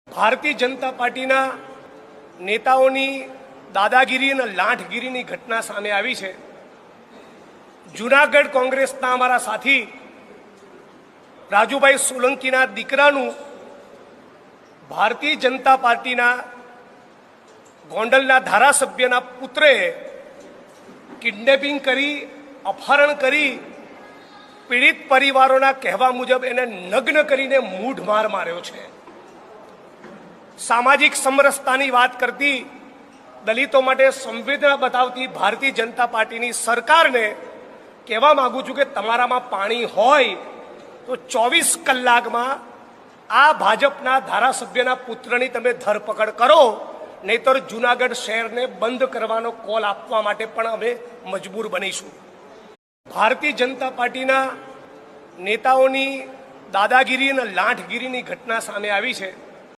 ભારતીય જનતા પાર્ટીના નેતાઓની દાદાગીરી અને લાંઠગીરીની ઘટના સામે આવી છે। જૂનાગઢ કોંગ્રેસના અમારા સાથી રાજુભાઈ સોલંકીના દીકરાનું ભારતીય જનતા પાર્ટીના ગોંડલના ધારાસભ્યના પુત્રએ કિડનેપિંગ કરી, અપહરણ કરી, પીડિત પરિવારોના કહેવા મુજબ એને નગ્ન કરીને મૂઢમાર માર્યો છે। સામાજિક સમરસતાની વાત કરતી, દલિતો માટે સંવેદના બતાવતી ભારતીય જનતા પાર્ટીની સરકારને કહેવા માંગુ છું કે તમારામાં પાણી હોય તો 24 કલાકમાં આ ભાજપના ધારાસભ્યના પુત્રની તમે ધરપકડ કરો, નહીતર જૂનાગઢ શહેરને બંધ કરવાનો કોલ આપવા માટે પણ અમે મજબૂર બનીશું। ભારતીય જનતા પાર્ટીના નેતાઓની દાદાગીરી અને લાંઠગીરીની ઘટના સામે આવી છે।